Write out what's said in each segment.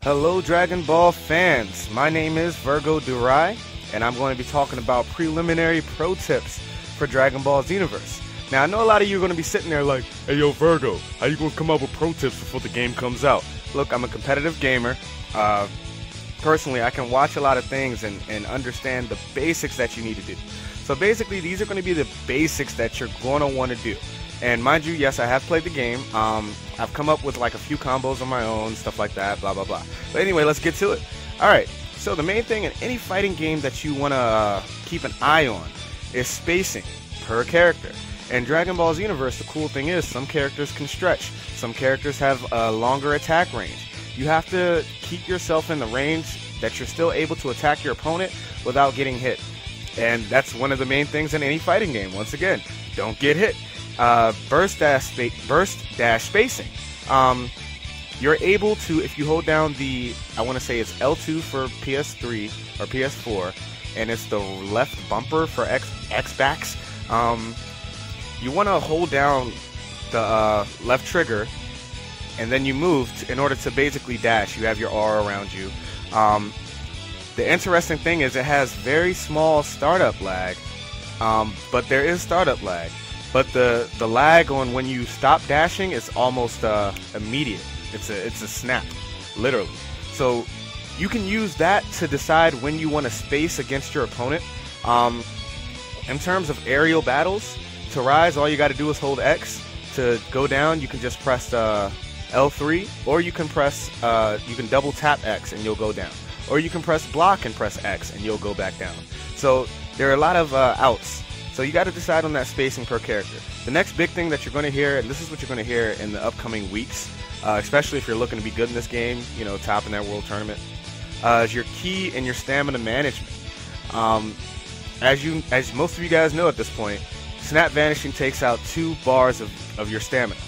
Hello Dragon Ball fans, my name is Virgo Durai, and I'm going to be talking about preliminary pro tips for Dragon Ball Xenoverse. Now I know a lot of you are going to be sitting there like, hey yo Virgo, how you going to come up with pro tips before the game comes out? Look, I'm a competitive gamer. Personally, I can watch a lot of things and understand the basics that you need to do. So basically, these are going to be the basics that you're going to want to do. And mind you, yes, I have played the game. I've come up with like a few combos on my own, stuff like that, blah, blah, blah. But anyway, let's get to it. Alright, so the main thing in any fighting game that you want to keep an eye on is spacing per character. In Dragon Ball Xenoverse, the cool thing is some characters can stretch. Some characters have a longer attack range. You have to keep yourself in the range that you're still able to attack your opponent without getting hit. And that's one of the main things in any fighting game. Once again, don't get hit. Burst dash spacing. You're able to, if you hold down the, I want to say it's L2 for PS3 or PS4, and it's the left bumper for X-backs. You want to hold down the left trigger, and then you move in order to basically dash. You have your R around you. The interesting thing is it has very small startup lag, but there is startup lag. But the lag on when you stop dashing is almost immediate. It's a snap, literally. So you can use that to decide when you want to space against your opponent. In terms of aerial battles, to rise, all you got to do is hold X. To go down, you can just press L3, or you can press you can double tap X and you'll go down, or you can press block and press X and you'll go back down. So there are a lot of outs. So you got to decide on that spacing per character. The next big thing that you're going to hear, and this is what you're going to hear in the upcoming weeks, especially if you're looking to be good in this game, you know, top in that world tournament, is your ki and your stamina management. As most of you guys know at this point, snap vanishing takes out 2 bars of your stamina.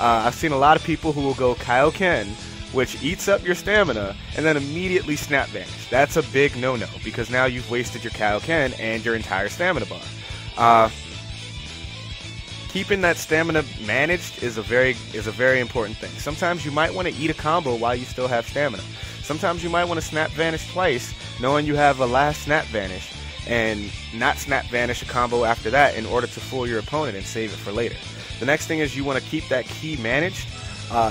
I've seen a lot of people who will go Kaioken, which eats up your stamina, and then immediately snap vanish. That's a big no-no, because now you've wasted your Kaioken and your entire stamina bar. Keeping that stamina managed is a very important thing. Sometimes you might want to eat a combo while you still have stamina. Sometimes you might want to snap vanish twice, knowing you have a last snap vanish, and not snap vanish a combo after that in order to fool your opponent and save it for later. The next thing is you want to keep that ki managed.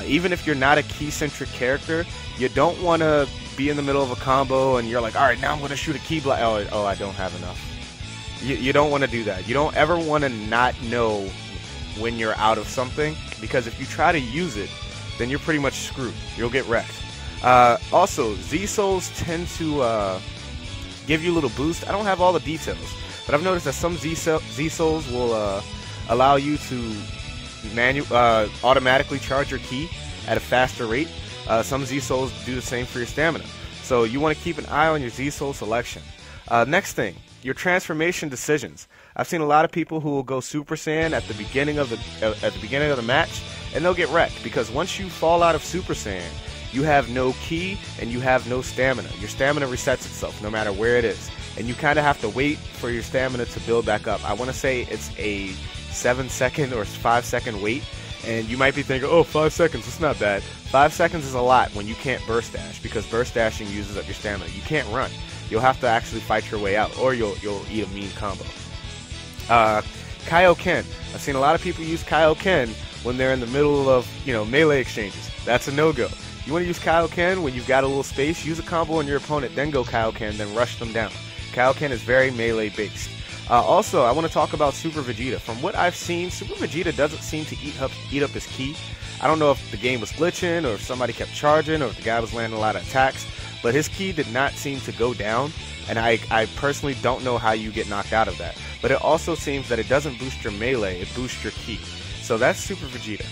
Even if you're not a ki-centric character, you don't want to be in the middle of a combo and you're like, alright, now I'm going to shoot a ki blast. Oh, I don't have enough. You don't want to do that. You don't ever want to not know when you're out of something, because if you try to use it, then you're pretty much screwed. You'll get wrecked. Also, Z-Souls tend to give you a little boost. I don't have all the details, but I've noticed that some Z-Souls will allow you to automatically charge your ki at a faster rate. Some Z-Souls do the same for your stamina. So you want to keep an eye on your Z-Soul selection. Next thing, your transformation decisions. I've seen a lot of people who will go Super Saiyan at the beginning of the match, and they'll get wrecked, because once you fall out of Super Saiyan, you have no ki and you have no stamina. Your stamina resets itself no matter where it is, and you kind of have to wait for your stamina to build back up. I want to say it's a 7-second or 5-second wait, and you might be thinking, oh, 5 seconds, it's not bad. 5 seconds is a lot when you can't burst dash, because burst dashing uses up your stamina. You can't run. You'll have to actually fight your way out, or you'll eat a mean combo. Kaioken. I've seen a lot of people use Kaioken when they're in the middle of, melee exchanges. That's a no-go. You want to use Kaioken when you've got a little space, use a combo on your opponent, then go Kaioken, then rush them down. Kaioken is very melee-based. Also, I want to talk about Super Vegeta. From what I've seen, Super Vegeta doesn't seem to eat up his ki. I don't know if the game was glitching, or if somebody kept charging, or if the guy was landing a lot of attacks, but his ki did not seem to go down, and I personally don't know how you get knocked out of that. But it also seems that it doesn't boost your melee, it boosts your ki. So that's Super Vegeta.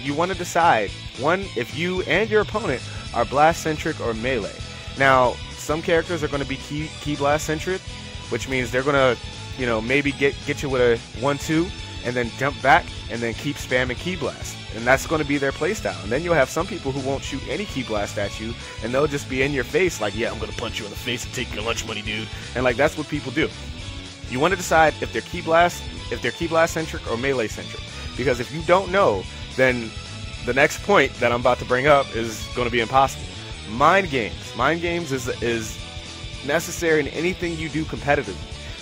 You want to decide, one, if you and your opponent are blast-centric or melee. Now, some characters are going to be ki blast-centric, which means they're going to, maybe get you with a 1-2, and then jump back, and then keep spamming ki blast. And that's going to be their playstyle. And then you'll have some people who won't shoot any ki blast at you, and they'll just be in your face like, yeah, I'm going to punch you in the face and take your lunch money, dude. And like, that's what people do. You want to decide if they're ki blast centric or melee centric, because if you don't know, then the next point that I'm about to bring up is going to be impossible. Mind games. Mind games is necessary in anything you do competitively,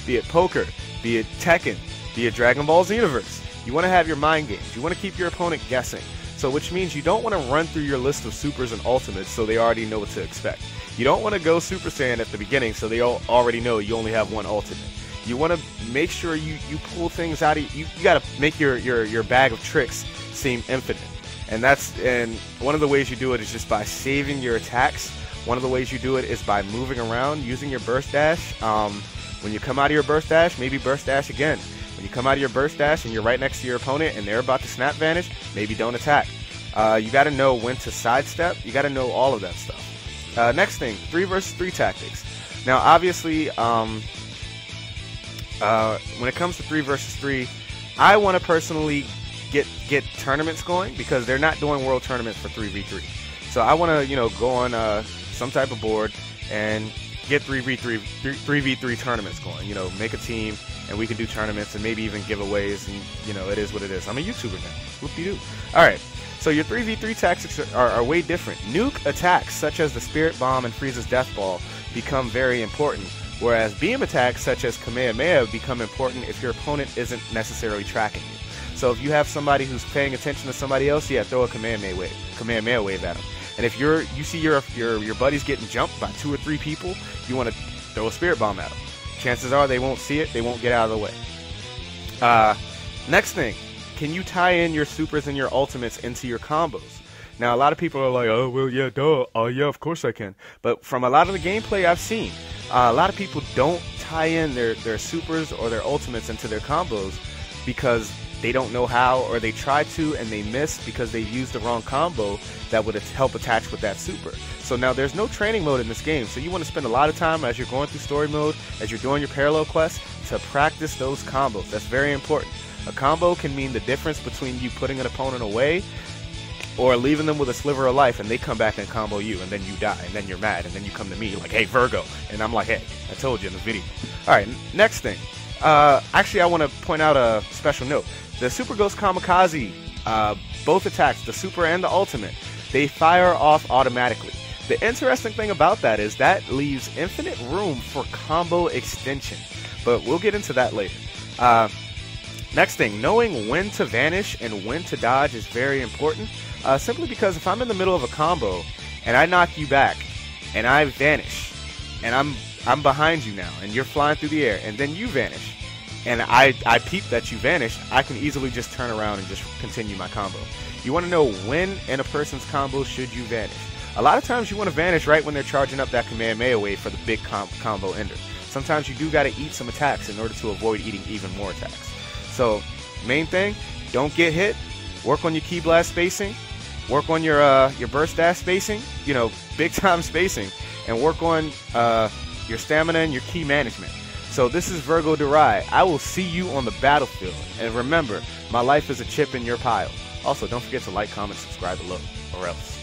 be it poker, be it Tekken, be it Dragon Ball Xenoverse. You want to have your mind games. You want to keep your opponent guessing. So which means you don't want to run through your list of supers and ultimates so they already know what to expect. You don't want to go Super Saiyan at the beginning so they already know you only have one ultimate. You want to make sure you pull things out of you. You got to make your bag of tricks seem infinite. And one of the ways you do it is just by saving your attacks. One of the ways you do it is by moving around, using your burst dash. When you come out of your burst dash, maybe burst dash again. When you come out of your burst dash and you're right next to your opponent and they're about to snap vanish, maybe don't attack. You got to know when to sidestep. You got to know all of that stuff. Next thing, 3 versus 3 tactics. Now, obviously, when it comes to 3 versus 3, I want to personally get tournaments going because they're not doing world tournaments for 3v3. So I want to, go on some type of board and get 3v3 tournaments going. Make a team and we can do tournaments and maybe even giveaways, and it is what it is. I'm a YouTuber now. Whoop-de-doo. All right. So your 3v3 tactics are way different. Nuke attacks such as the Spirit Bomb and Frieza's Death Ball become very important, whereas beam attacks such as Kamehameha become important if your opponent isn't necessarily tracking you. So if you have somebody who's paying attention to somebody else, yeah, throw a Kamehameha wave at them. And if you see your buddies getting jumped by 2 or 3 people, you want to throw a Spirit Bomb at them. Chances are they won't see it, they won't get out of the way. Next thing, can you tie in your supers and your ultimates into your combos? Now, a lot of people are like, oh, well, yeah, duh. Oh, yeah, of course I can. But from a lot of the gameplay I've seen, a lot of people don't tie in their supers or their ultimates into their combos because they don't know how, or they try to and they miss because they used the wrong combo that would help attach with that super. So now there's no training mode in this game, so you want to spend a lot of time as you're going through story mode, as you're doing your parallel quests, to practice those combos. That's very important. A combo can mean the difference between you putting an opponent away or leaving them with a sliver of life and they come back and combo you and then you die and then you're mad and then you come to me like, hey, Virgo. And I'm like, hey, I told you in the video. Alright, next thing. Actually, I want to point out a special note. The Super Ghost Kamikaze, both attacks, the super and the ultimate, they fire off automatically. The interesting thing about that is that leaves infinite room for combo extension. But we'll get into that later. Next thing, knowing when to vanish and when to dodge is very important. Simply because if I'm in the middle of a combo and I knock you back and I vanish and I'm behind you now and you're flying through the air and then you vanish and I peep that you vanished, I can easily just turn around and just continue my combo. You want to know when in a person's combo should you vanish. A lot of times you want to vanish right when they're charging up that Kamehameha wave for the big combo ender. Sometimes you do got to eat some attacks in order to avoid eating even more attacks. So, main thing, don't get hit. Work on your key blast spacing. Work on your burst dash spacing. Big time spacing, and work on your stamina and your key management. So this is Virgo Durai. I will see you on the battlefield. And remember, my life is a chip in your pile. Also, don't forget to like, comment, subscribe below, or else.